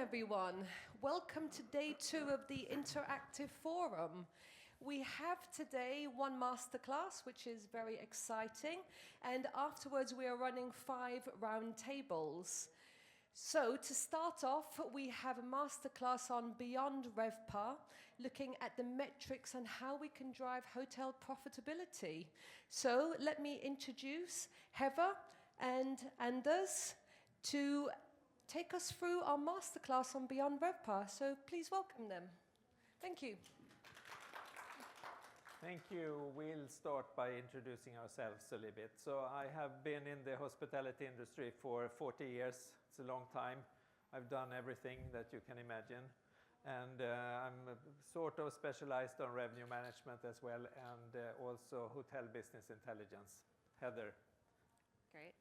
everyone. Welcome to day 2 of the Interactive Forum. We have today one masterclass, which is very exciting, and afterwards we are running 5 round tables. So to start off, we have a masterclass on Beyond RevPAR, looking at the metrics and how we can drive hotel profitability. So let me introduce Heather and Anders to take us through our masterclass on Beyond RevPAR. So please welcome them. Thank you. Thank you. We'll start by introducing ourselves a little bit. So I have been in the hospitality industry for 40 years. It's a long time. I've done everything that you can imagine. And I'm sort of specialized on revenue management as well, and also hotel business intelligence. Heather. Great.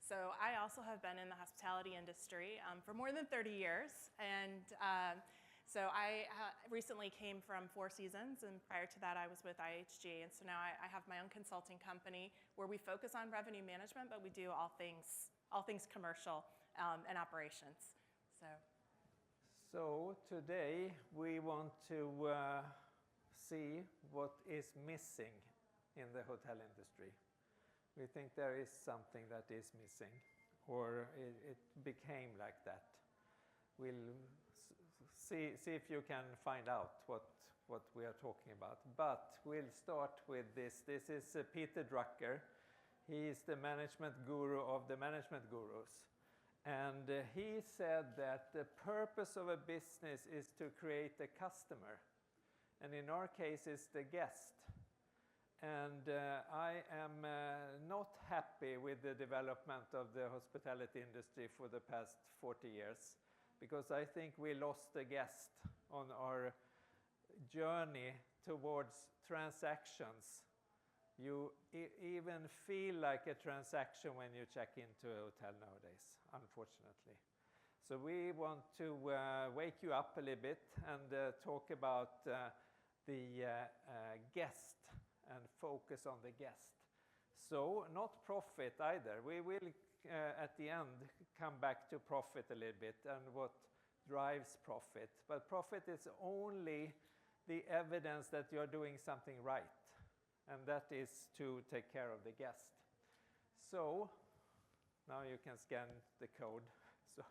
So I also have been in the hospitality industry for more than 30 years. And so I recently came from Four Seasons, and prior to that I was with IHG. And so now I have my own consulting company where we focus on revenue management, but we do all things commercial and operations. So today we want to see what is missing in the hotel industry. We think there is something that is missing, or it became like that. We'll see if you can find out what we are talking about. But we'll start with this. This is Peter Drucker. He is the management guru of the management gurus. And he said that the purpose of a business is to create a customer. And in our case, it's the guest. And I am not happy with the development of the hospitality industry for the past 40 years, because I think we lost the guest on our journey towards transactions. You even feel like a transaction when you check into a hotel nowadays, unfortunately. So we want to wake you up a little bit and talk about the guest and focus on the guest. So not profit either. We will at the end come back to profit a little bit and what drives profit. But profit is only the evidence that you're doing something right, and that is to take care of the guest. So now you can scan the code. So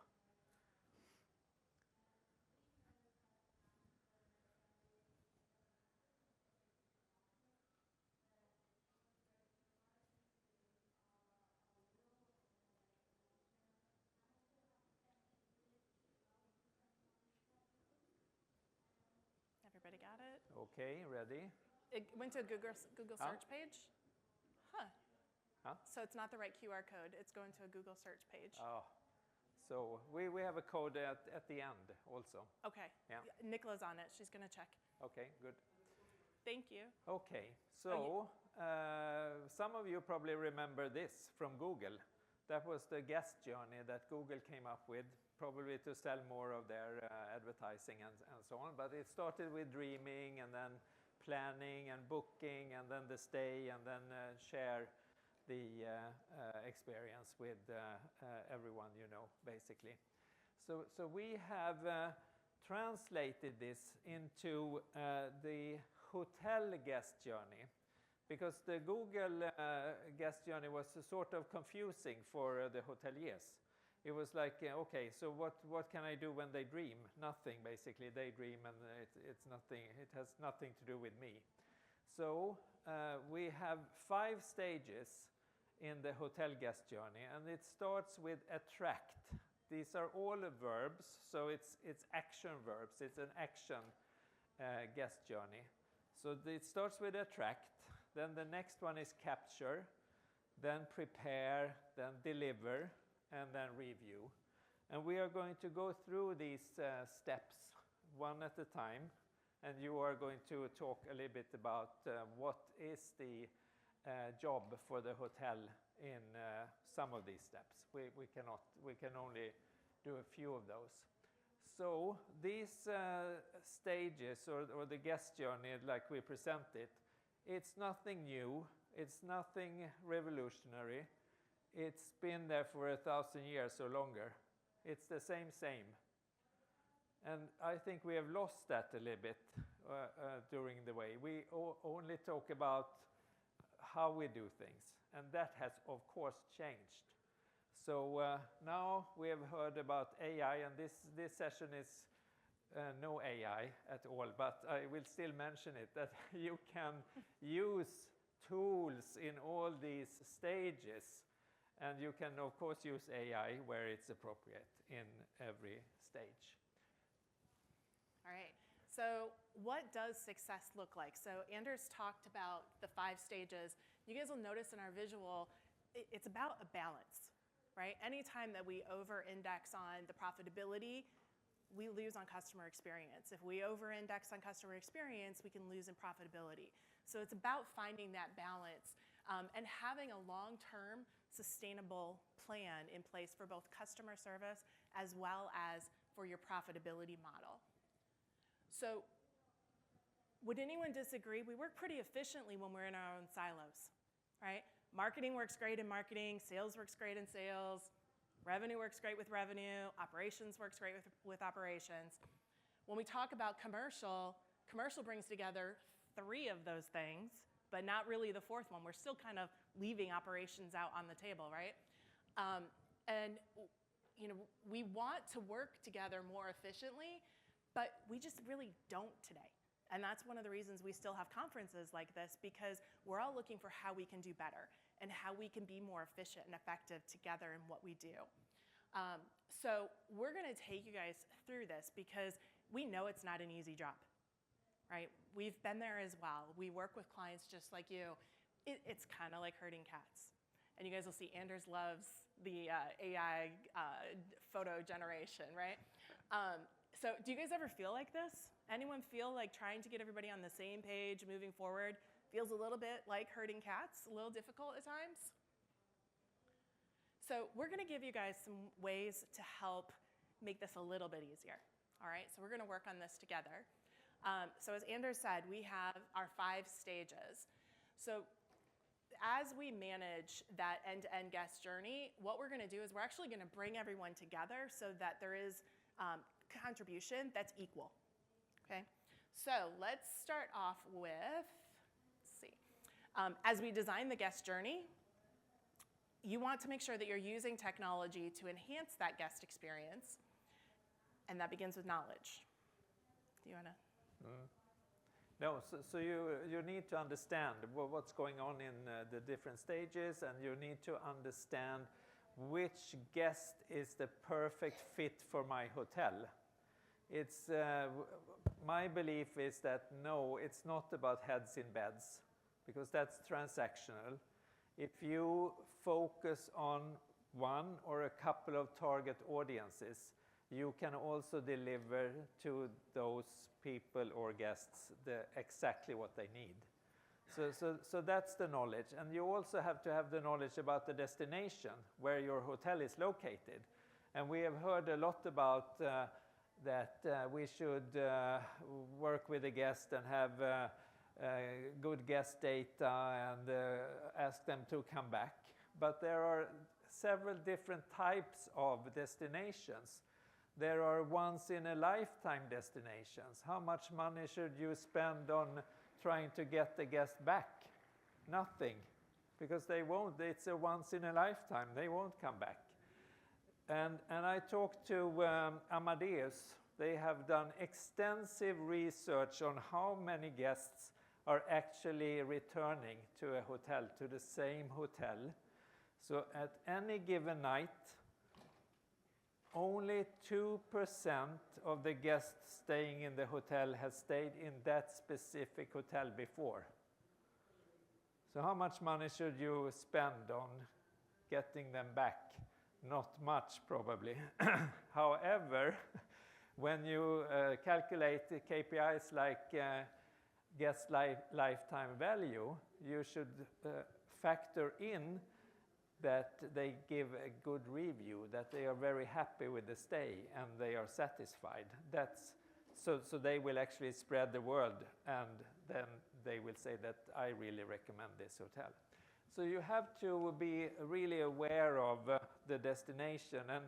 everybody got it? okay, ready? It went to a Google search page? Huh? So it's not the right QR code. It's going to a Google search page. Oh, so we have a code at the end also. Okay. Yeah. Nicola's on it. She's going to check. Okay, good. Thank you. Okay, so some of you probably remember this from Google. That was the guest journey that Google came up with, probably to sell more of their advertising and so on. But it started with dreaming, and then planning and booking, and then the stay, and then share the experience with everyone you know, basically. So we have translated this into the hotel guest journey, because the Google guest journey was sort of confusing for the hoteliers. It was like, okay, so what can I do when they dream? Nothing, basically. They dream, and it's nothing. It has nothing to do with me. So we have 5 stages in the hotel guest journey, and it starts with attract. These are all verbs, so it's action verbs. It's an action guest journey. So it starts with attract. Then the next one is capture, then prepare, then deliver, and then review. And we are going to go through these steps one at a time, and you are going to talk a little bit about what is the job for the hotel in some of these steps. We can only do a few of those. So these stages, or the guest journey like we present it, it's nothing new, it's nothing revolutionary. It's been there for 1,000 years or longer. It's the same. And I think we have lost that a little bit during the way. We only talk about how we do things, and that has, of course, changed. So now we have heard about AI, and this session is no AI at all, but I will still mention it, that you can use tools in all these stages, and you can, of course, use AI where it's appropriate in every stage. All right, so what does success look like? So Anders talked about the 5 stages. You guys will notice in our visual, it's about a balance, right? Anytime that we over-index on the profitability, we lose on customer experience. If we over-index on customer experience, we can lose in profitability. So it's about finding that balance and having a long-term sustainable plan in place for both customer service as well as for your profitability model. So would anyone disagree? We work pretty efficiently when we're in our own silos, right? Marketing works great in marketing, sales works great in sales, revenue works great with revenue, operations works great with operations. When we talk about commercial brings together 3 of those things, but not really the 4th one. We're still kind of leaving operations out on the table, right? And you know, we want to work together more efficiently, but we just really don't today. And that's one of the reasons we still have conferences like this, because we're all looking for how we can do better and how we can be more efficient and effective together in what we do. So we're gonna take you guys through this because we know it's not an easy job, right? We've been there as well. We work with clients just like you. It's kind of like herding cats. And you guys will see Anders loves the AI photo generation, right? So do you guys ever feel like this? Anyone feel like trying to get everybody on the same page moving forward feels a little bit like herding cats, a little difficult at times? So we're gonna give you guys some ways to help make this a little bit easier, all right? So we're gonna work on this together. So as Anders said, we have our 5 stages. So as we manage that end-to-end guest journey, what we're gonna do is we're actually gonna bring everyone together so that there is contribution that's equal, okay? So let's start off with, let's see. As we design the guest journey, you want to make sure that you're using technology to enhance that guest experience, and that begins with knowledge. Do you wanna? No, so you need to understand what's going on in the different stages, and you need to understand which guest is the perfect fit for my hotel. It's my belief is that no, it's not about heads in beds, because that's transactional. If you focus on one or a couple of target audiences, you can also deliver to those people or guests exactly what they need. So that's the knowledge. And you also have to have the knowledge about the destination where your hotel is located. And we have heard a lot about that we should work with the guest and have good guest data and ask them to come back. But there are several different types of destinations. There are once-in-a-lifetime destinations. How much money should you spend on trying to get the guest back? Nothing, because they won't. It's a once-in-a-lifetime. They won't come back. And I talked to Amadeus. They have done extensive research on how many guests are actually returning to a hotel, to the same hotel. So at any given night, only 2% of the guests staying in the hotel has stayed in that specific hotel before. So how much money should you spend on getting them back? Not much, probably. However, when you calculate the KPIs like guest lifetime value, you should factor in that they give a good review, that they are very happy with the stay and they are satisfied. So they will actually spread the word, and then they will say that I really recommend this hotel. So you have to be really aware of the destination, and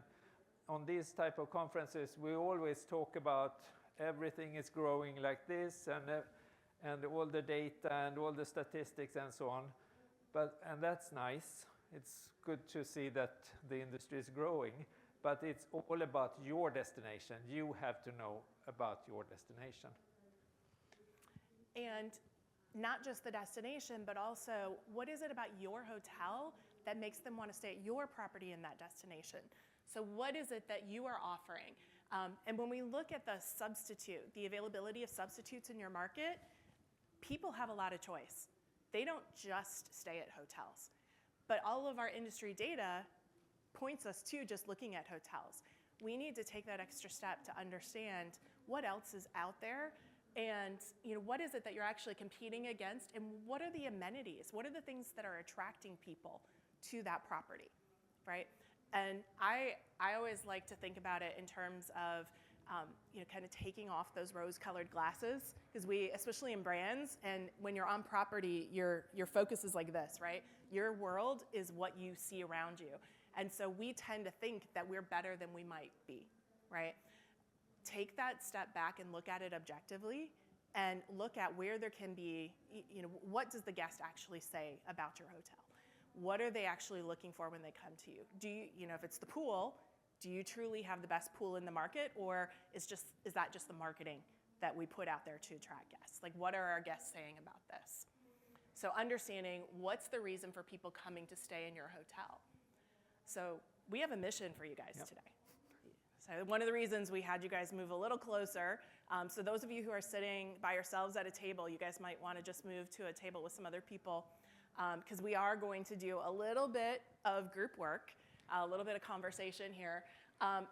on these type of conferences, we always talk about everything is growing like this, and all the data and all the statistics and so on. And that's nice. It's good to see that the industry is growing, but it's all about your destination. You have to know about your destination. And not just the destination, but also what is it about your hotel that makes them want to stay at your property in that destination? So what is it that you are offering? And when we look at the availability of substitutes in your market, people have a lot of choice. They don't just stay at hotels. But all of our industry data points us to just looking at hotels. We need to take that extra step to understand what else is out there, and what is it that you're actually competing against, and what are the amenities? What are the things that are attracting people to that property, right? And I always like to think about it in terms of kind of taking off those rose-colored glasses, because especially in brands, and when you're on property, your focus is like this, right? Your world is what you see around you. And so we tend to think that we're better than we might be, right? Take that step back and look at it objectively, and look at where there can be, what does the guest actually say about your hotel? What are they actually looking for when they come to you? Do you, if it's the pool, do you truly have the best pool in the market, or is that just the marketing that we put out there to attract guests? Like, what are our guests saying about this? So understanding what's the reason for people coming to stay in your hotel. So we have a mission for you guys today. So one of the reasons we had you guys move a little closer, so those of you who are sitting by yourselves at a table, you guys might want to just move to a table with some other people, because we are going to do a little bit of group work, a little bit of conversation here,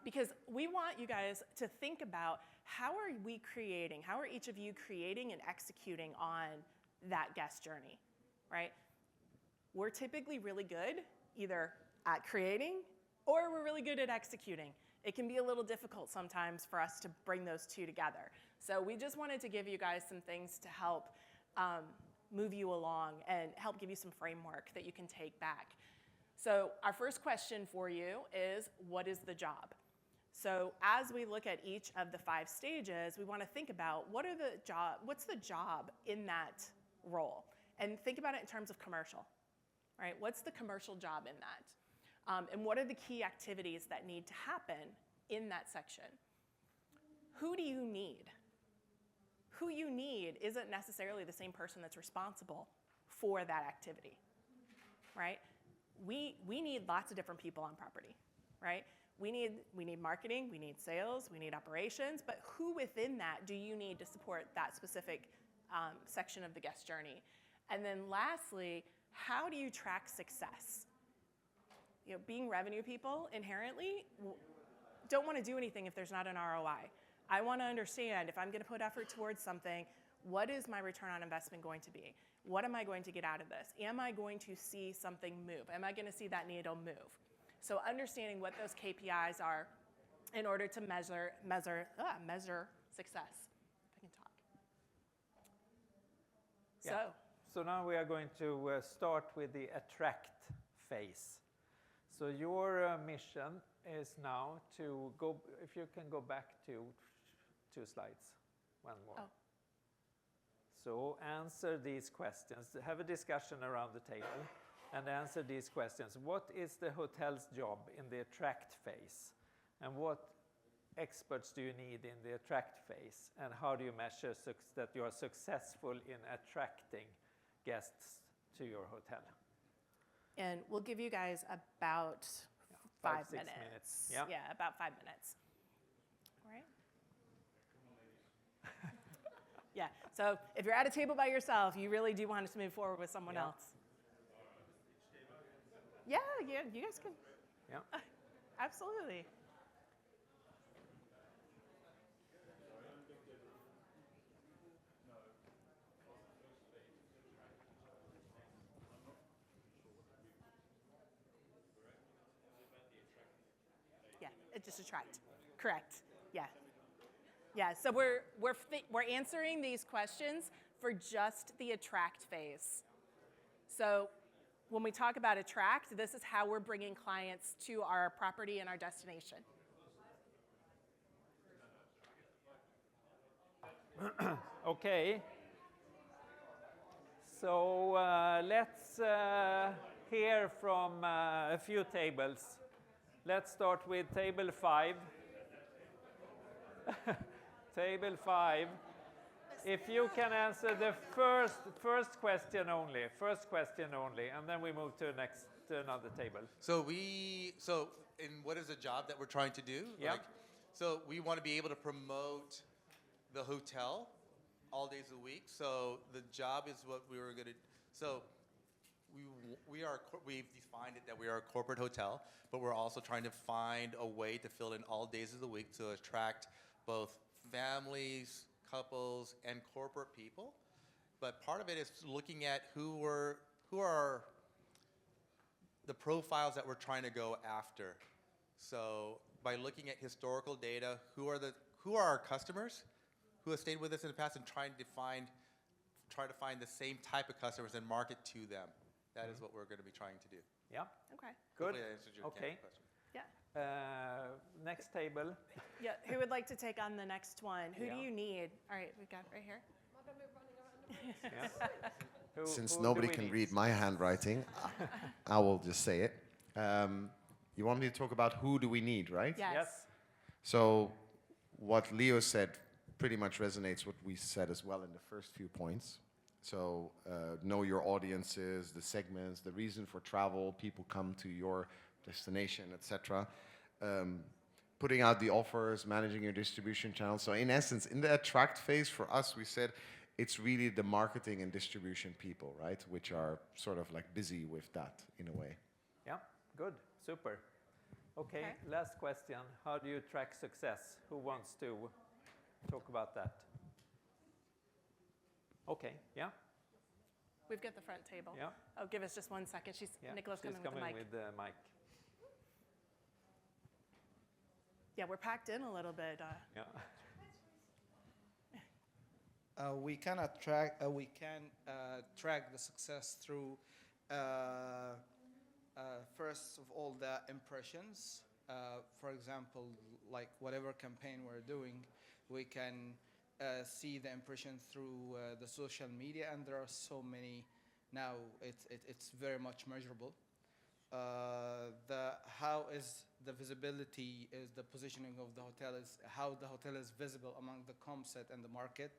because we want you guys to think about how are each of you creating and executing on that guest journey, right? We're typically really good either at creating or we're really good at executing. It can be a little difficult sometimes for us to bring those two together. So we just wanted to give you guys some things to help move you along and help give you some framework that you can take back. So our first question for you is, what is the job? So as we look at each of the 5 stages, we want to think about what's the job in that role? And think about it in terms of commercial, right? What's the commercial job in that? And what are the key activities that need to happen in that section? Who do you need? Who you need isn't necessarily the same person that's responsible for that activity, right? We need lots of different people on property, right? We need marketing, we need sales, we need operations, but who within that do you need to support that specific section of the guest journey? And then lastly, how do you track success? Being revenue people inherently don't want to do anything if there's not an ROI. I want to understand, if I'm going to put effort towards something, what is my return on investment going to be? What am I going to get out of this? Am I going to see something move? Am I going to see that needle move? So understanding what those KPIs are in order to measure success. If I can talk. Yeah. So now we are going to start with the attract phase. So your mission is now to go, if you can go back to 2 slides, one more. Oh. So answer these questions, have a discussion around the table and answer these questions. What is the hotel's job in the attract phase? And what experts do you need in the attract phase? And how do you measure that you are successful in attracting guests to your hotel? And we'll give you guys about 5 6 minutes. Yeah. Yeah, about 5 minutes. All right. Yeah, so if you're at a table by yourself, you really do want us to move forward with someone else. Yeah, you guys can. Yeah. Absolutely. Yeah, it just attract. Correct. Yeah. Yeah, so we're answering these questions for just the attract phase. So when we talk about attract, this is how we're bringing clients to our property and our destination. Okay. So let's hear from a few tables. Let's start with table 5. Table 5. If you can answer the first question only, and then we move to another table. So in what is the job that we're trying to do? Yeah. So we want to be able to promote the hotel all days of the week. So the job is what we were going to. So we've defined it that we are a corporate hotel, but we're also trying to find a way to fill in all days of the week to attract both families, couples, and corporate people. But part of it is looking at who are the profiles that we're trying to go after. So by looking at historical data, who are our customers who have stayed with us in the past, and try to find the same type of customers and market to them. That is what we're going to be trying to do. Yeah. Okay. Good. Hopefully that answered your Okay. question. Yeah. Next table. Yeah. Who would like to take on the next one? Who do Yeah. you need? All right, we've got right here. Yeah. Since who nobody do we can need? read my handwriting, I will just say it. You want me to talk about who do we need, right? Yes. Yes. So what Leo said pretty much resonates what we said as well in the first few points. So know your audiences, the segments, the reason for travel, people come to your destination, etc. Putting out the offers, managing your distribution channels. So in essence, in the attract phase for us, we said it's really the marketing and distribution people, right? Which are sort of like busy with that in a way. Yeah. Good. Super. Okay. Last question. How do you track success? Who wants to talk about that? Okay. Yeah. We've got the front table. Yeah. Oh, give us just 1 second. Nicola's She's coming with the mic. with the mic. Yeah, we're packed in a little bit. Yeah. We can track the success through first of all the impressions. For example, like whatever campaign we're doing, we can see the impressions through the social media, and there are so many now. It's very much measurable. How is the visibility, is the positioning of the hotel, is how the hotel is visible among the comp set and the market.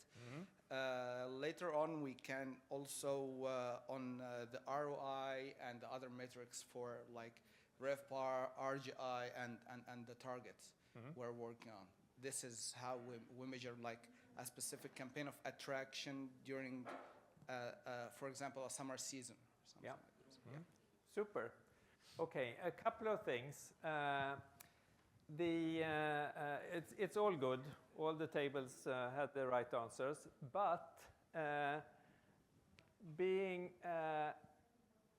Later on, we can also on the ROI and the other metrics for like RevPAR, RGI, and the targets we're working on. This is how we measure like a specific campaign of attraction during, for example, a summer season. Yeah. Like Super. Okay, a couple of things. It's all good. All the tables had the right answers, but being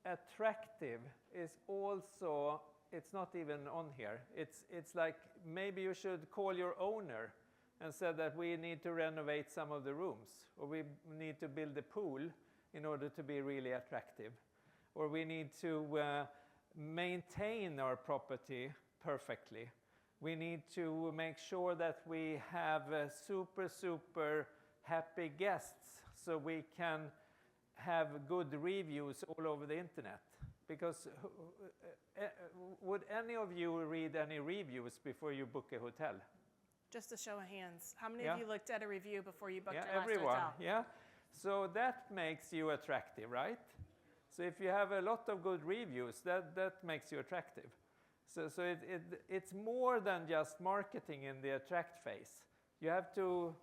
attractive is also, it's not even on here. It's like maybe you should call your owner and say that we need to renovate some of the rooms, or we need to build a pool in order to be really attractive, or we need to maintain our property perfectly. We need to make sure that we have super happy guests so we can have good reviews all over the internet. Because would any of you read any reviews before you book a hotel? Just a show of hands. How many of you looked at a review before you booked your last everyone. hotel? Yeah. So that makes you attractive, right? So if you have a lot of good reviews, that makes you attractive. So it's more than just marketing in the attract phase. You have to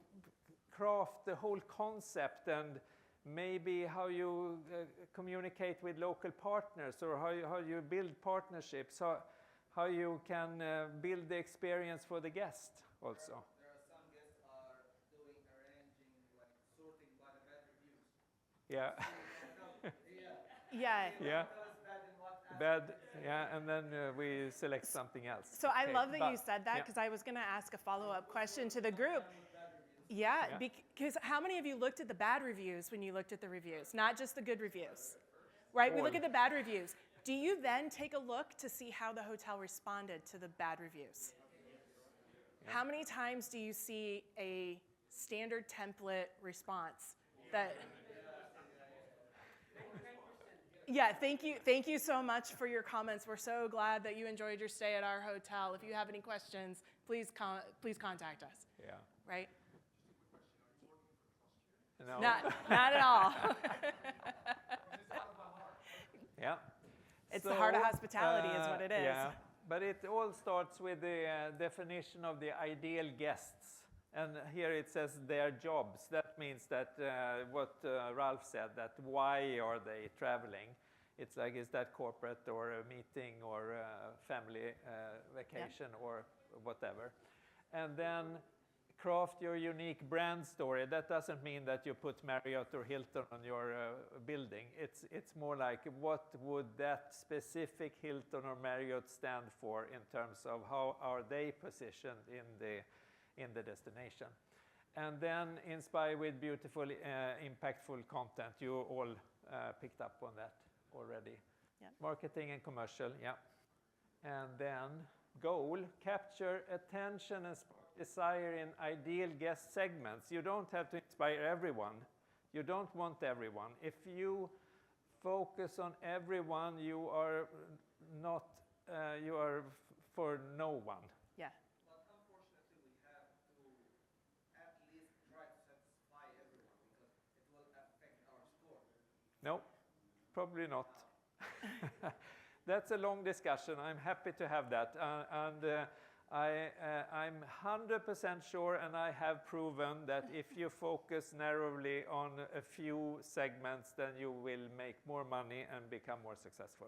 craft the whole concept, and maybe how you communicate with local partners, or how you build partnerships, how you can build the experience for the guest also. There are some guests are arranging like sorting by the bad reviews. Yeah. Yeah. Yeah. Bad. Yeah, and then we select something else. So I Okay, love that you but- said that, yeah. because I was going to ask a follow-up question to the group. Yeah, Yeah. because how many of you looked at the bad reviews when you looked at the reviews, not just the good reviews? Right, we look All. at the bad reviews. Do you then take a look to see how the hotel responded to the bad reviews? How many times do you see a standard template response that. Yeah, thank you so much for your comments. We're so glad that you enjoyed your stay at our hotel. If you have any questions, please contact us. Yeah. Right? No. Not at all. Yeah. It's the heart of hospitality is what it is. Yeah, but it all starts with the definition of the ideal guests. And here it says their jobs. That means that what Ralph said, that why are they traveling? It's like, is that corporate or a meeting or a family vacation or whatever. And then craft your unique brand story. That doesn't mean that you put Marriott or Hilton on your building. It's more like, what would that specific Hilton or Marriott stand for in terms of how are they positioned in the destination? And then inspire with beautiful, impactful content. You all picked up on that already. Yeah. Marketing and commercial, yeah. And then goal, capture attention and desire in ideal guest segments. You don't have to inspire everyone. You don't want everyone. If you focus on everyone, you are not, you are for no one. Yeah. But unfortunately, we have to at least try to satisfy everyone because it will affect our score. No, probably not. That's a long discussion. I'm happy to have that. I'm 100% sure, and I have proven that if you focus narrowly on a few segments, then you will make more money and become more successful.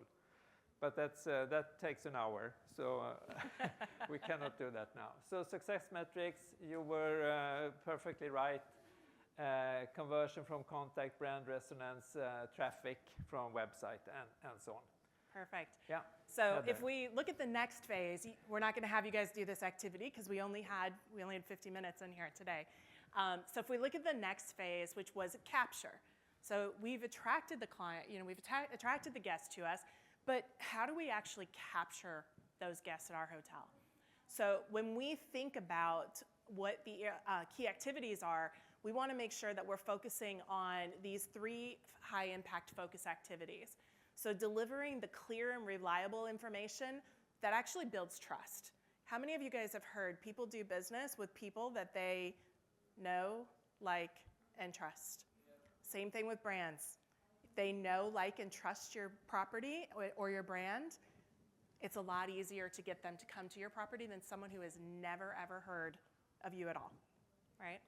But that takes an hour, so we cannot do that now. So success metrics, you were perfectly right. Conversion from contact, brand resonance, traffic from website, and so on. Perfect. Yeah. So if we look at the next phase, we're not going to have you guys do this activity because we only had 50 minutes in here today. So if we look at the next phase, which was capture. So we've attracted the client, we've attracted the guests to us, but how do we actually capture those guests at our hotel? So when we think about what the key activities are, we want to make sure that we're focusing on these 3 high impact focus activities. So delivering the clear and reliable information that actually builds trust. How many of you guys have heard people do business with people that they know, like, and trust? Same thing with brands. If they know, like, and trust your property or your brand, it's a lot easier to get them to come to your property than someone who has never, ever heard of you at all, right?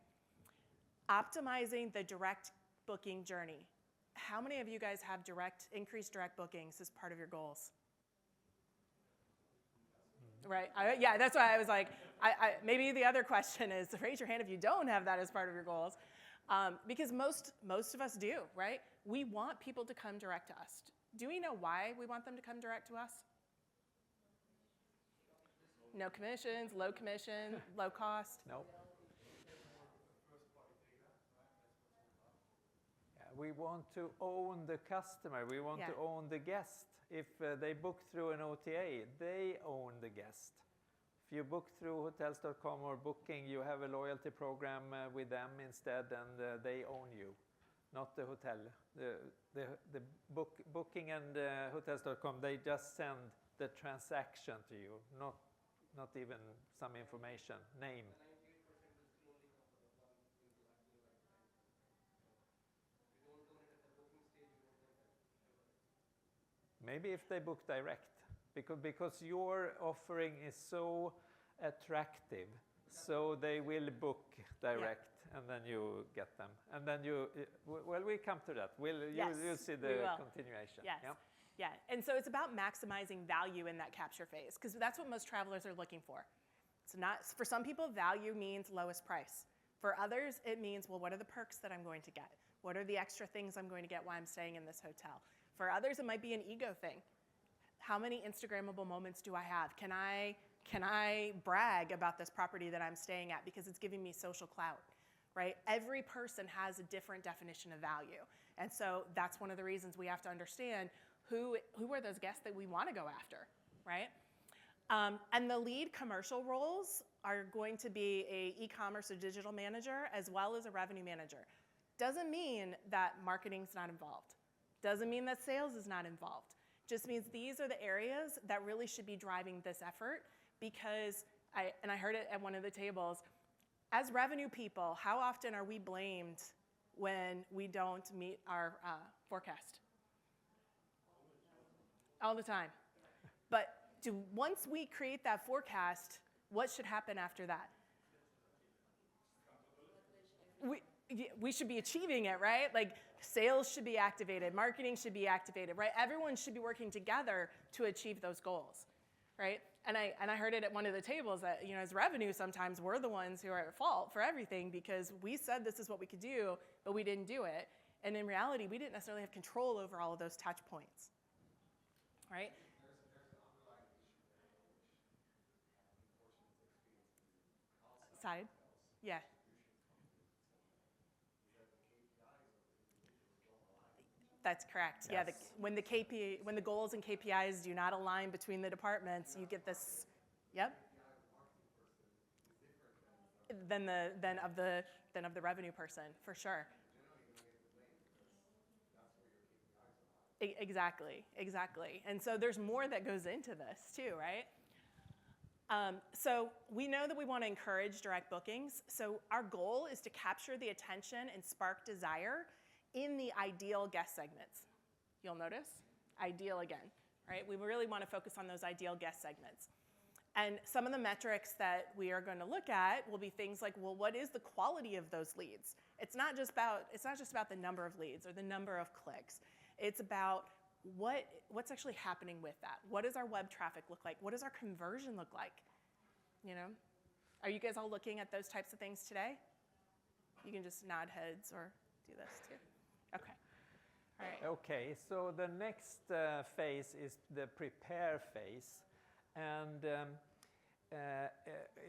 Optimizing the direct booking journey. How many of you guys have increased direct bookings as part of your goals? Right? Yeah, that's why I was like, maybe the other question is, raise your hand if you don't have that as part of your goals. Because most of us do, right? We want people to come direct to us. Do we know why we want them to come direct to us? No commissions, low commission, low cost? No. We want to own the customer. We want to own the guest. If they book through an OTA, they own the guest. If you book through hotels.com or Booking, you have a loyalty program with them instead, and they own you, not the hotel. The Booking and hotels.com, they just send the transaction to you, not even some information, name. Maybe if they book direct, because your offering is so attractive, so they will book direct, and then you get them. And then we come to that. You'll see the continuation. Yes. Yeah, and so it's about maximizing value in that capture phase, because that's what most travelers are looking for. It's not, for some people, value means lowest price. For others, it means, well, what are the perks that I'm going to get? What are the extra things I'm going to get while I'm staying in this hotel? For others, it might be an ego thing. How many Instagrammable moments do I have? Can I brag about this property that I'm staying at because it's giving me social clout, right? Every person has a different definition of value. And so that's one of the reasons we have to understand who are those guests that we want to go after, right? And the lead commercial roles are going to be a e-commerce or digital manager as well as a revenue manager. Doesn't mean that marketing's not involved. Doesn't mean that sales is not involved. Just means these are the areas that really should be driving this effort, because I heard it at one of the tables, as revenue people, how often are we blamed when we don't meet our forecast? All the time. But once we create that forecast, what should happen after that? We should be achieving it, right? Like sales should be activated, marketing should be activated, right? Everyone should be working together to achieve those goals, right? And I heard it at one of the tables that, you know, as revenue, sometimes we're the ones who are at fault for everything because we said this is what we could do, but we didn't do it. And in reality, we didn't necessarily have control over all of those touch points, right? Side, yeah. That's correct. Yes. Yeah, when the goals and KPIs do not align between the departments, you get this. Yep. Than of the revenue person, for sure. Exactly. And so there's more that goes into this too, right? So we know that we want to encourage direct bookings. So our goal is to capture the attention and spark desire in the ideal guest segments. You'll notice, ideal again, right? We really want to focus on those ideal guest segments. And some of the metrics that we are going to look at will be things like, well, what is the quality of those leads? It's not just about the number of leads or the number of clicks. It's about what's actually happening with that. What does our web traffic look like? What does our conversion look like? You know, are you guys all looking at those types of things today? You can just nod heads or do this too. Okay. All right. Okay, so the next phase is the prepare phase. And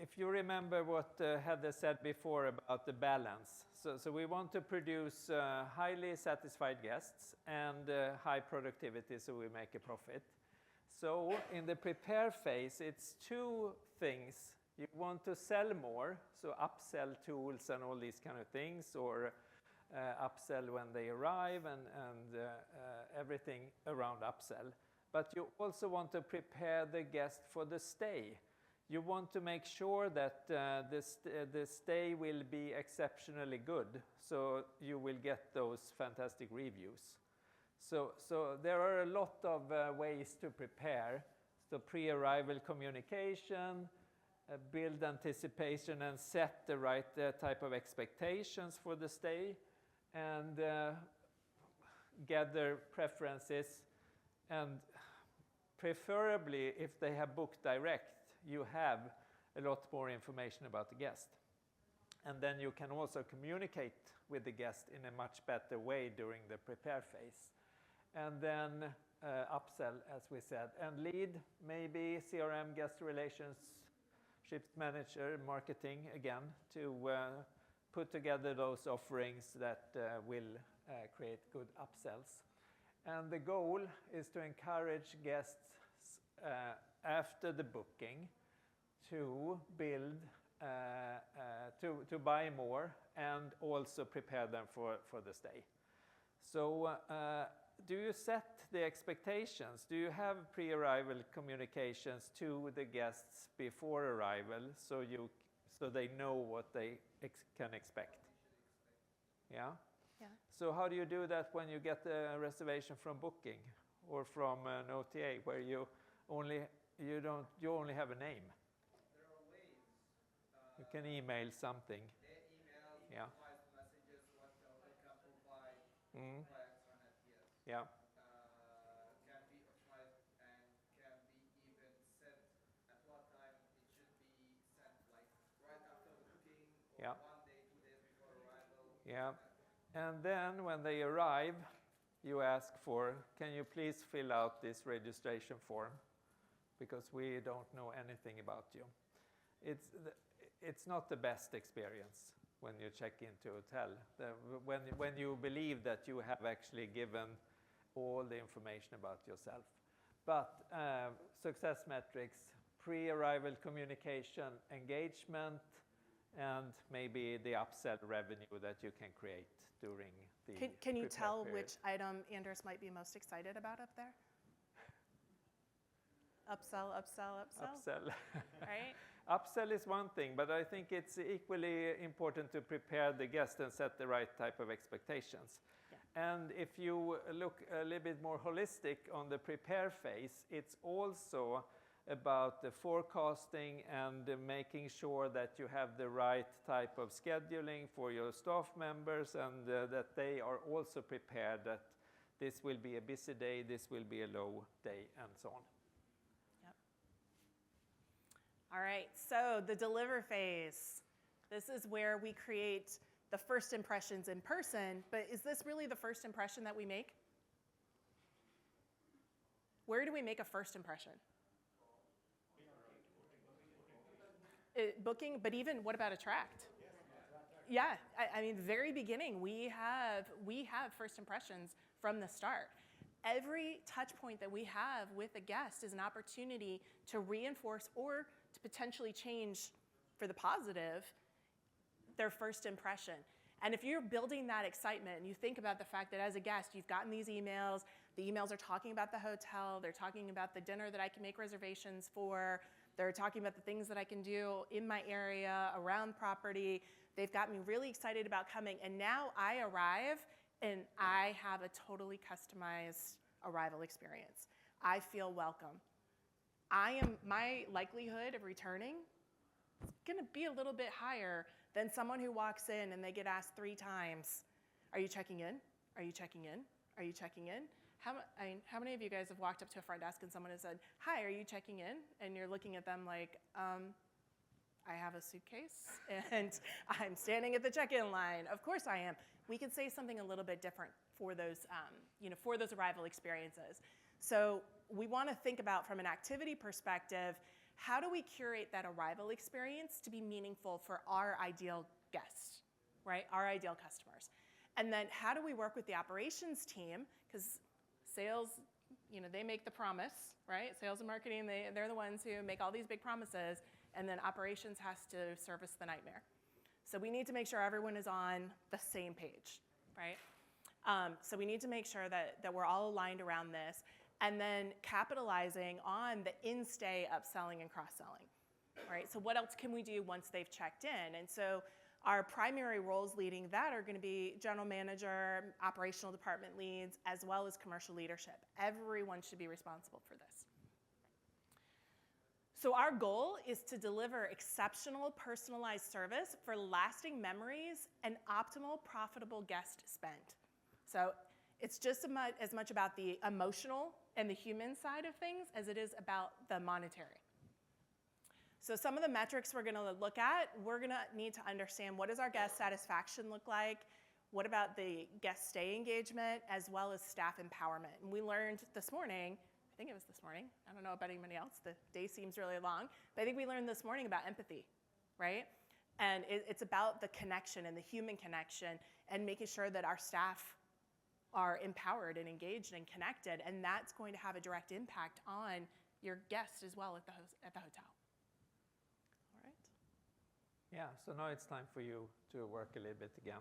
if you remember what Heather said before about the balance, so we want to produce highly satisfied guests and high productivity so we make a profit. So in the prepare phase, it's two things. You want to sell more, so upsell tools and all these kind of things, or upsell when they arrive and everything around upsell. But you also want to prepare the guest for the stay. You want to make sure that the stay will be exceptionally good, so you will get those fantastic reviews. So there are a lot of ways to prepare. So pre-arrival communication, build anticipation and set the right type of expectations for the stay, and gather preferences, and preferably if they have booked direct, you have a lot more information about the guest. And then you can also communicate with the guest in a much better way during the prepare phase. And then upsell, as we said. And lead, maybe CRM, guest relations, ships manager, marketing, again, to put together those offerings that will create good upsells. And the goal is to encourage guests after the booking to build, to buy more and also prepare them for the stay. So do you set the expectations? Do you have pre-arrival communications to the guests before arrival so they know what they can expect? Yeah? Yeah. So how do you do that when you get a reservation from booking or from an OTA where you only have a name? There are ways. You can email something. Emails, Yeah. messages, what the hotel can provide Mm. by extranet, yes. Yeah. Can be optimized and can be even set at what time it should be sent, like right after the booking or Yeah. 1 day, 2 days before arrival. Yeah. And then when they arrive, you ask for, can you please fill out this registration form? Because we don't know anything about you. It's not the best experience when you check into a hotel. When you believe that you have actually given all the information about yourself. But success metrics, pre-arrival communication, engagement, and maybe the upsell revenue that you can create during the Can you prepare tell period. which item Anders might be most excited about up there? Upsell, upsell, upsell, Upsell. right? Upsell is one thing, but I think it's equally important to prepare the guest and set the right type of expectations. Yeah. And if you look a little bit more holistic on the prepare phase, it's also about the forecasting and making sure that you have the right type of scheduling for your staff members, and that they are also prepared that this will be a busy day, this will be a low day, and so on. All right, so the deliver phase. This is where we create the first impressions in person, but is this really the first impression that we make? Where do we make a first impression? Booking, but even what about attract? Yeah, I mean, very beginning, we have first impressions from the start. Every touch point that we have with a guest is an opportunity to reinforce or to potentially change for the positive their first impression. And if you're building that excitement and you think about the fact that as a guest, you've gotten these emails, the emails are talking about the hotel, they're talking about the dinner that I can make reservations for, they're talking about the things that I can do in my area, around property, they've got me really excited about coming, and now I arrive and I have a totally customized arrival experience. I feel welcome. My likelihood of returning is gonna be a little bit higher than someone who walks in and they get asked 3 times, are you checking in? Are you checking in? Are you checking in? How many of you guys have walked up to a front desk and someone has said, hi, are you checking in? And you're looking at them like, I have a suitcase and I'm standing at the check-in line. Of course I am. We could say something a little bit different for those, for those arrival experiences. So we want to think about, from an activity perspective, how do we curate that arrival experience to be meaningful for our ideal guests, right? Our ideal customers. And then how do we work with the operations team? Because sales, they make the promise, right? Sales and marketing, they're the ones who make all these big promises, and then operations has to service the nightmare. So we need to make sure everyone is on the same page, right? So we need to make sure that we're all aligned around this, and then capitalizing on the in-stay upselling and cross-selling, right? So what else can we do once they've checked in? And so our primary roles leading that are going to be general manager, operational department leads, as well as commercial leadership. Everyone should be responsible for this. So our goal is to deliver exceptional personalized service for lasting memories and optimal profitable guest spend. So it's just as much about the emotional and the human side of things as it is about the monetary. So some of the metrics we're gonna look at, we're gonna need to understand, what does our guest satisfaction look like? What about the guest stay engagement, as well as staff empowerment? And we learned this morning, I think it was this morning, I don't know about anybody else, the day seems really long, but I think we learned this morning about empathy, right? And it's about the connection and the human connection and making sure that our staff are empowered and engaged and connected, and that's going to have a direct impact on your guests as well at the hotel. All right. Yeah, so now it's time for you to work a little bit again.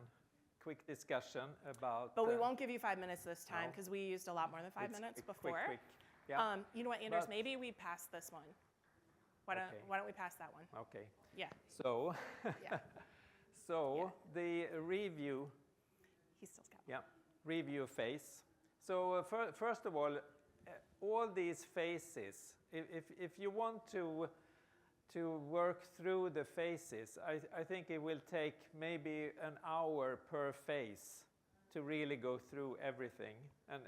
Quick discussion about... But we won't give you 5 minutes this time, because no. we used a lot more than 5 minutes before. Quick. Yeah. You know what, Anders, maybe we pass this one. Why don't we pass that one? Okay. Yeah. So, Yeah. The review... He's still got one. Yeah. Review phase. So first of all these phases, if you want to work through the phases, I think it will take maybe an hour per phase to really go through everything, and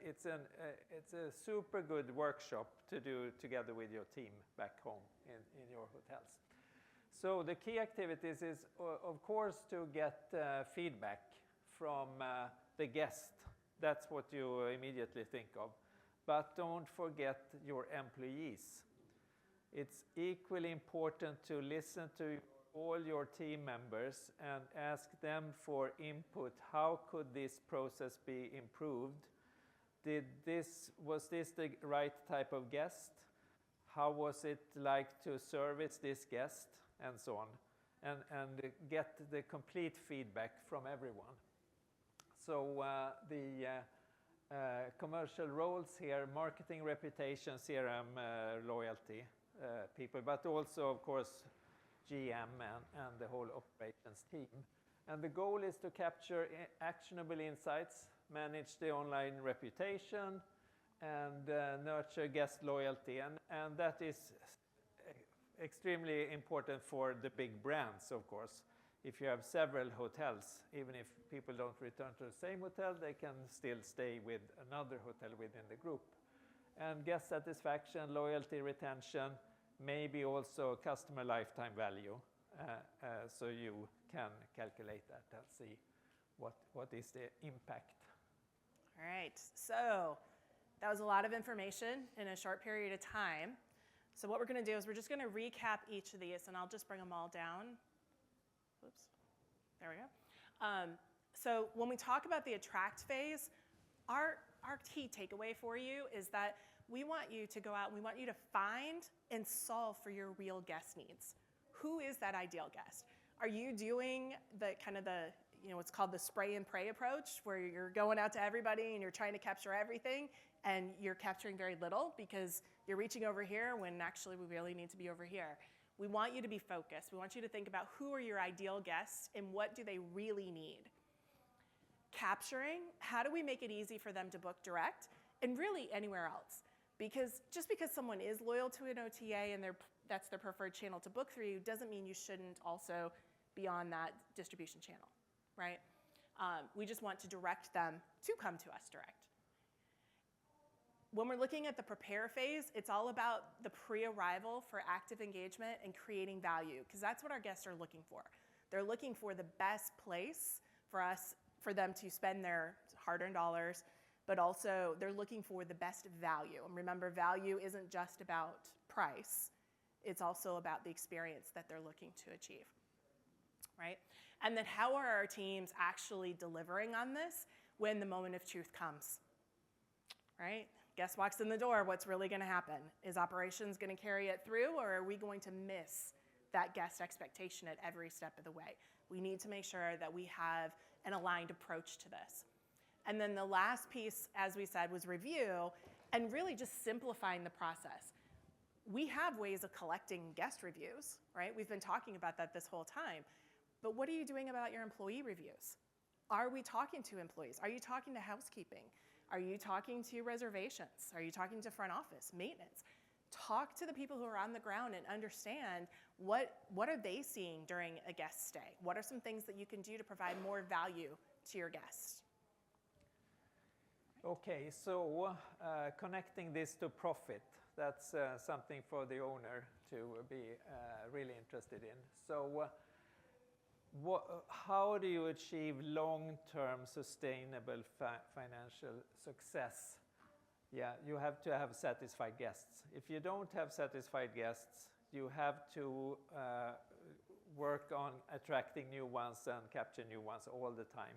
it's a super good workshop to do together with your team back home in your hotels. So the key activities is of course to get feedback from the guest. That's what you immediately think of. But don't forget your employees. It's equally important to listen to all your team members and ask them for input. How could this process be improved? Was this the right type of guest? how was it like to service this guest, and so on, and get the complete feedback from everyone. So the commercial roles here, marketing, reputation, CRM, loyalty people, but also, of course, GM and the whole operations team. And the goal is to capture actionable insights, manage the online reputation, and nurture guest loyalty. And that is extremely important for the big brands, of course. If you have several hotels, even if people don't return to the same hotel, they can still stay with another hotel within the group. And guest satisfaction, loyalty, retention, maybe also customer lifetime value. So you can calculate that and see what is the impact. All right, so that was a lot of information in a short period of time. So what we're going to do is we're just going to recap each of these, and I'll just bring them all down. Oops, there we go. So when we talk about the attract phase, our key takeaway for you is that we want you to go out and we want you to find and solve for your real guest needs. Who is that ideal guest? Are you doing the kind of the, what's called the spray and pray approach, where you're going out to everybody and you're trying to capture everything and you're capturing very little because you're reaching over here when actually we really need to be over here? We want you to be focused. We want you to think about who are your ideal guests and what do they really need. Capturing, how do we make it easy for them to book direct and really anywhere else? Because just because someone is loyal to an OTA and that's their preferred channel to book through you doesn't mean you shouldn't also be on that distribution channel, right? We just want to direct them to come to us direct. When we're looking at the prepare phase, it's all about the pre-arrival for active engagement and creating value, because that's what our guests are looking for. They're looking for the best place for them to spend their hard-earned dollars, but also they're looking for the best value. And remember, value isn't just about price. It's also about the experience that they're looking to achieve, right? And then how are our teams actually delivering on this when the moment of truth comes, right? Guest walks in the door, what's really going to happen? Is operations going to carry it through, or are we going to miss that guest expectation at every step of the way? We need to make sure that we have an aligned approach to this. And then the last piece, as we said, was review and really just simplifying the process. We have ways of collecting guest reviews, right? We've been talking about that this whole time. But what are you doing about your employee reviews? Are we talking to employees? Are you talking to housekeeping? Are you talking to reservations? Are you talking to front office, maintenance? Talk to the people who are on the ground and understand what are they seeing during a guest stay? What are some things that you can do to provide more value to your guests? Okay, so connecting this to profit, that's something for the owner to be really interested in. So how do you achieve long-term sustainable financial success? Yeah, you have to have satisfied guests. If you don't have satisfied guests, you have to work on attracting new ones and capture new ones all the time.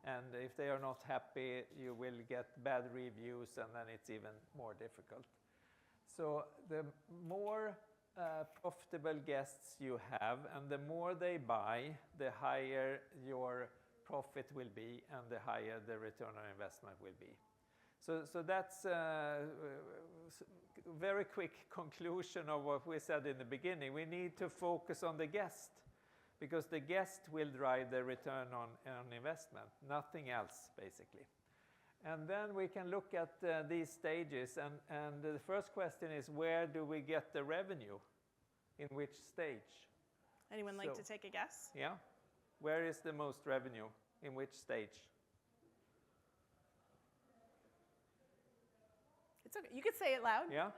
And if they are not happy, you will get bad reviews, and then it's even more difficult. So the more profitable guests you have, and the more they buy, the higher your profit will be, and the higher the return on investment will be. So that's a very quick conclusion of what we said in the beginning. We need to focus on the guest, because the guest will drive the return on investment, nothing else, basically. And then we can look at these stages, and the first question is, where do we get the revenue? In which stage? Anyone like to take a guess? Yeah. Where is the most revenue? In which stage? It's okay. You could say it loud. Yeah.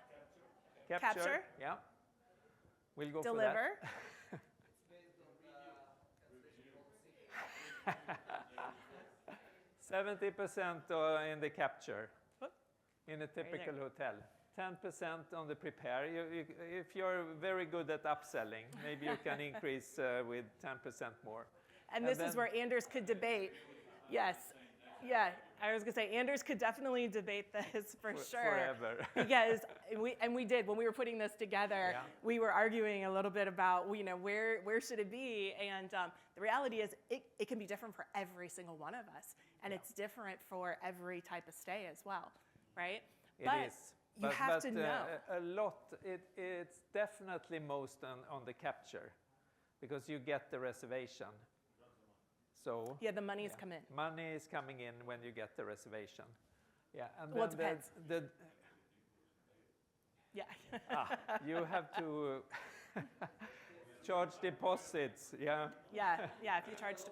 Capture. Yeah. We'll go Deliver. for that. 70% in the capture in a typical hotel. 10% on the prepare. If you're very good at upselling, maybe you can increase with 10% more. And this is where Anders could debate. Yes. Yeah. I was gonna say, Anders could definitely debate this for sure. Forever. Because we did, when we were putting this together, Yeah. we were arguing a little bit about, where should it be? And the reality is it can be different for every single one of us. And it's different for every type of stay as well, right? It but is. You have to know. A lot, it's definitely most on the capture, because you get the reservation. So Yeah, the money's come in. money is coming in when you get the reservation. Yeah, and Well, then it depends. Yeah. You have to charge deposits. Yeah. yeah, if you charge to.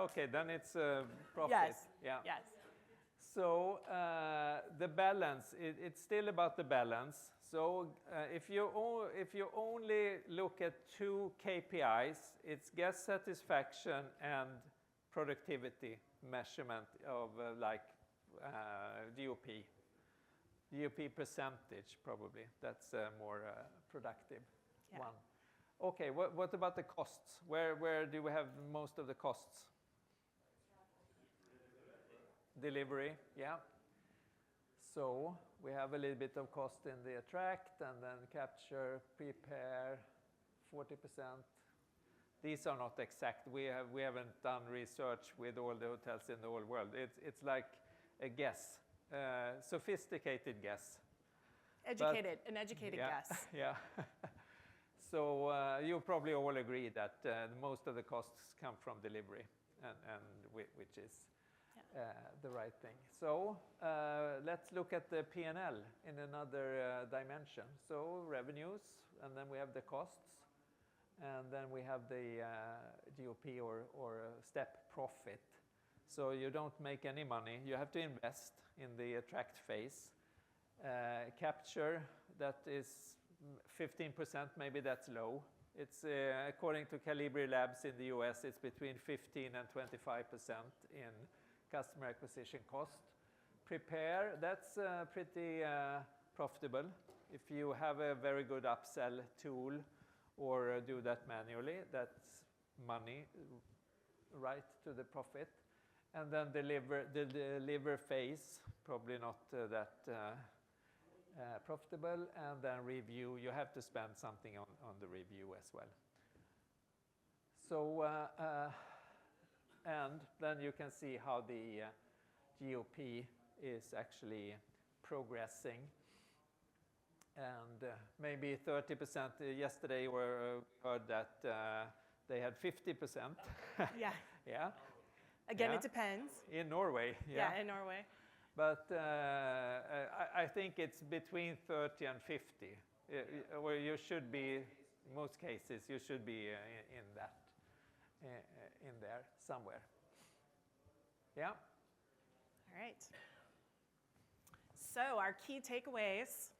Okay, then it's profit. Yes. Yeah. Yes. So the balance, it's still about the balance. So if you only look at 2 KPIs, it's guest satisfaction and productivity measurement of GOP. GOP percentage, probably. That's more productive one. Okay, what about the costs? Where do we have most of the costs? Delivery, yeah. So we have a little bit of cost in the attract, and then capture, prepare, 40%. These are not exact. We haven't done research with all the hotels in the whole world. It's like a guess, sophisticated guess. An educated guess. Yeah. So you probably all agree that most of the costs come from delivery, and which is the right thing. So let's look at the P&L in another dimension. So revenues, and then we have the costs, and then we have the GOP or step profit. So you don't make any money. You have to invest in the attract phase. Capture, that is 15%, maybe that's low. It's according to Calibri Labs in the US, it's between 15 and 25% in customer acquisition cost. Prepare, that's pretty profitable. If you have a very good upsell tool or do that manually, that's money right to the profit. And then the deliver phase, probably not that profitable. And then review, you have to spend something on the review as well. So, and then you can see how the GOP is actually progressing. And maybe 30%, yesterday we heard that they had 50%. Yeah. Yeah. Again, Yeah. it depends. In Norway, Yeah, in Norway. But I think it's between 30 and 50, where you should be, in most cases, you should be in that, in there somewhere. Yeah? All right. So our key takeaways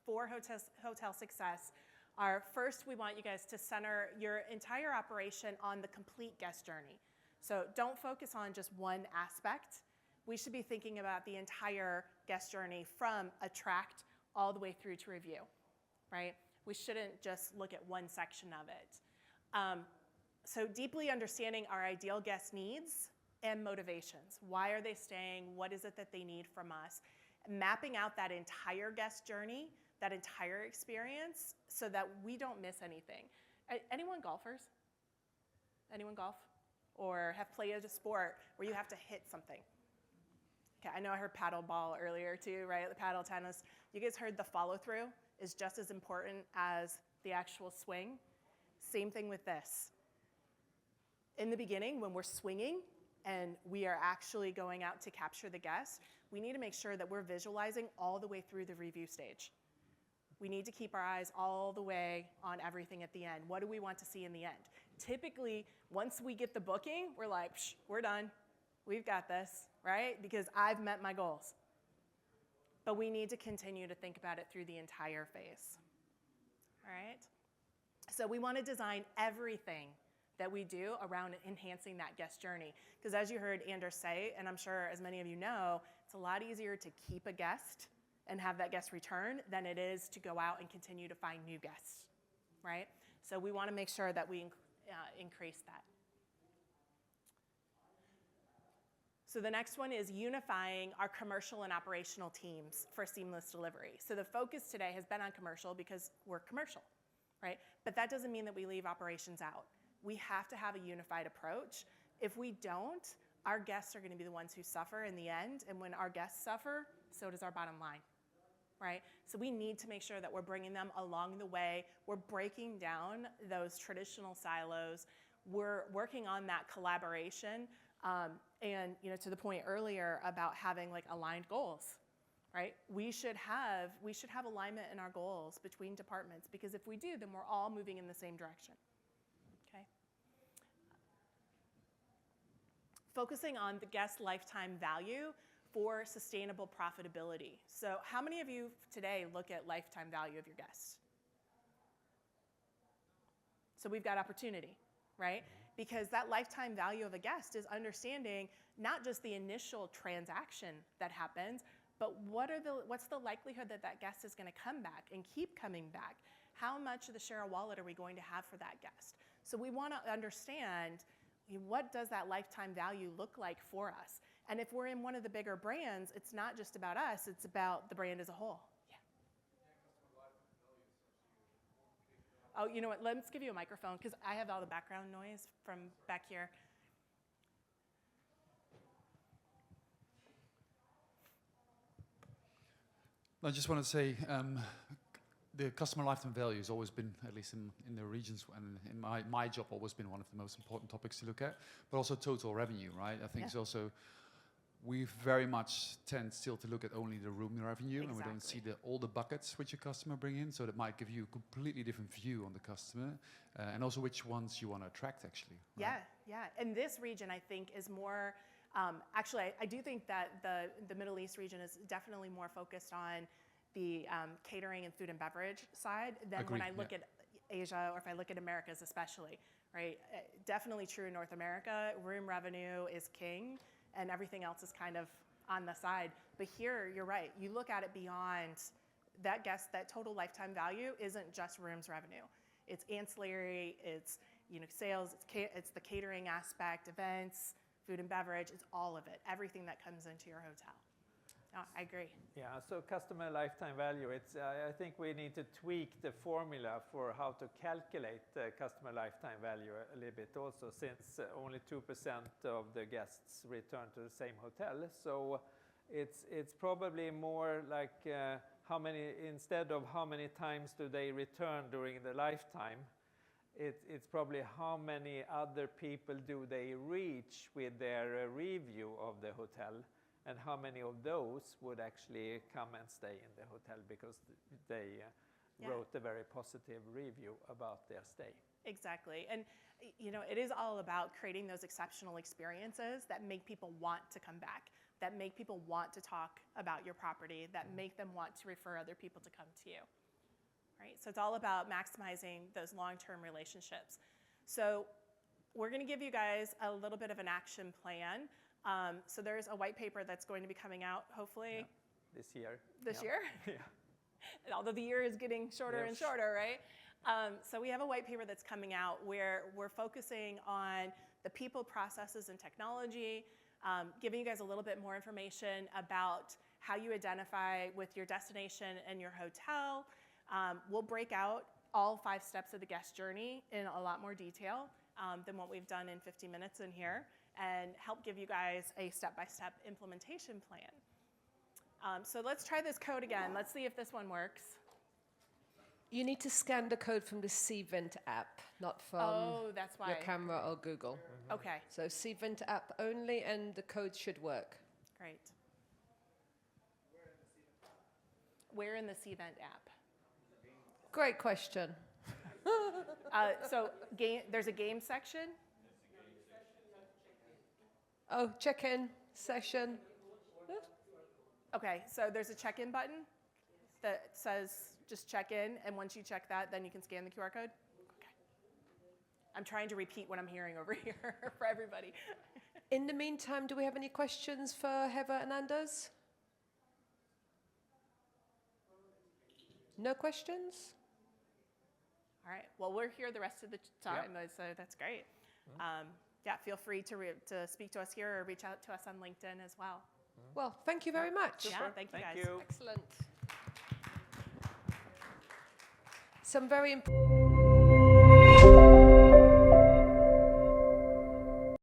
for hotel success are, first, we want you guys to center your entire operation on the complete guest journey. So don't focus on just one aspect. We should be thinking about the entire guest journey from attract all the way through to review, right? We shouldn't just look at one section of it. So deeply understanding our ideal guest needs and motivations. Why are they staying? What is it that they need from us? Mapping out that entire guest journey, that entire experience, so that we don't miss anything. Anyone golfers? Anyone golf? Or have played a sport where you have to hit something? Okay, I know I heard paddle ball earlier too, right? The paddle tennis. You guys heard the follow through is just as important as the actual swing. Same thing with this. In the beginning, when we're swinging and we are actually going out to capture the guest, we need to make sure that we're visualizing all the way through the review stage. We need to keep our eyes all the way on everything at the end. What do we want to see in the end? Typically, once we get the booking, we're like, we're done. We've got this, right? Because I've met my goals. But we need to continue to think about it through the entire phase. All right? So we want to design everything that we do around enhancing that guest journey. Because as you heard Anders say, and I'm sure as many of you know, it's a lot easier to keep a guest and have that guest return than it is to go out and continue to find new guests, right? So we want to make sure that we increase that. So the next one is unifying our commercial and operational teams for seamless delivery. So the focus today has been on commercial because we're commercial, right? But that doesn't mean that we leave operations out. We have to have a unified approach. If we don't, our guests are going to be the ones who suffer in the end. And when our guests suffer, so does our bottom line, right? So we need to make sure that we're bringing them along the way. We're breaking down those traditional silos. We're working on that collaboration. And to the point earlier about having like aligned goals, right? We should have alignment in our goals between departments, because if we do, then we're all moving in the same direction. Okay. Focusing on the guest lifetime value for sustainable profitability. So how many of you today look at lifetime value of your guests? So we've got opportunity, right? Because that lifetime value of a guest is understanding not just the initial transaction that happens, but what's the likelihood that that guest is going to come back and keep coming back? How much of the share of wallet are we going to have for that guest? So we want to understand, what does that lifetime value look like for us? And if we're in one of the bigger brands, it's not just about us, it's about the brand as a whole. Yeah. Oh, you know what? Let's give you a microphone, because I have all the background noise from back here. I just want to say the customer lifetime value has always been, at least in the regions and in my job, always been one of the most important topics to look at, but also total revenue, right? I think it's also, we very much tend still to look at only the room revenue, and we don't see all the buckets which a customer bring in, so that might give you a completely different view on the customer, and also which ones you want to attract, actually. Right? Yeah. And this region, I think, is more, actually, I do think that the Middle East region is definitely more focused on the catering and food and beverage side than when I look at Asia, or if I look at Americas especially, right? Definitely true in North America, room revenue is king, and everything else is kind of on the side. But here, you're right. You look at it beyond that guest, that total lifetime value isn't just rooms revenue. It's ancillary, it's sales, it's the catering aspect, events, food and beverage, it's all of it, everything that comes into your hotel. Oh, I agree. Yeah, so customer lifetime value, I think we need to tweak the formula for how to calculate the customer lifetime value a little bit also, since only 2% of the guests return to the same hotel. So it's probably more like instead of how many times do they return during the lifetime, it's probably how many other people do they reach with their review of the hotel, and how many of those would actually come and stay in the hotel because they wrote a very positive review about their stay. Exactly. And it is all about creating those exceptional experiences that make people want to come back, that make people want to talk about your property, that make them want to refer other people to come to you. Right? So it's all about maximizing those long-term relationships. So we're going to give you guys a little bit of an action plan. So there's a white paper that's going to be coming out, hopefully. Yeah. This year. This year? Yeah. Although the year is getting shorter and shorter, right? So we have a white paper that's coming out where we're focusing on the people, processes, and technology, giving you guys a little bit more information about how you identify with your destination and your hotel. We'll break out all 5 steps of the guest journey in a lot more detail than what we've done in 50 minutes in here, and help give you guys a step-by-step implementation plan. So let's try this code again. Let's see if this one works. You need to scan the code from the Cvent app, not from that's why. your camera or Google. Okay, So Cvent app only, and the code should work. great. Where in the Cvent app? Great question. So there's a game section. Oh, check-in session. Okay, so there's a check-in button that says just check in, and once you check that, then you can scan the QR code? Okay. I'm trying to repeat what I'm hearing over here for everybody. In the meantime, do we have any questions for Heather and Anders? No questions? All right, well, we're here the rest of the time, so that's great. yeah, feel free to speak to us here or reach out to us on LinkedIn as well. Well, thank you very much. Yeah, thank you guys. You. Excellent. Some very important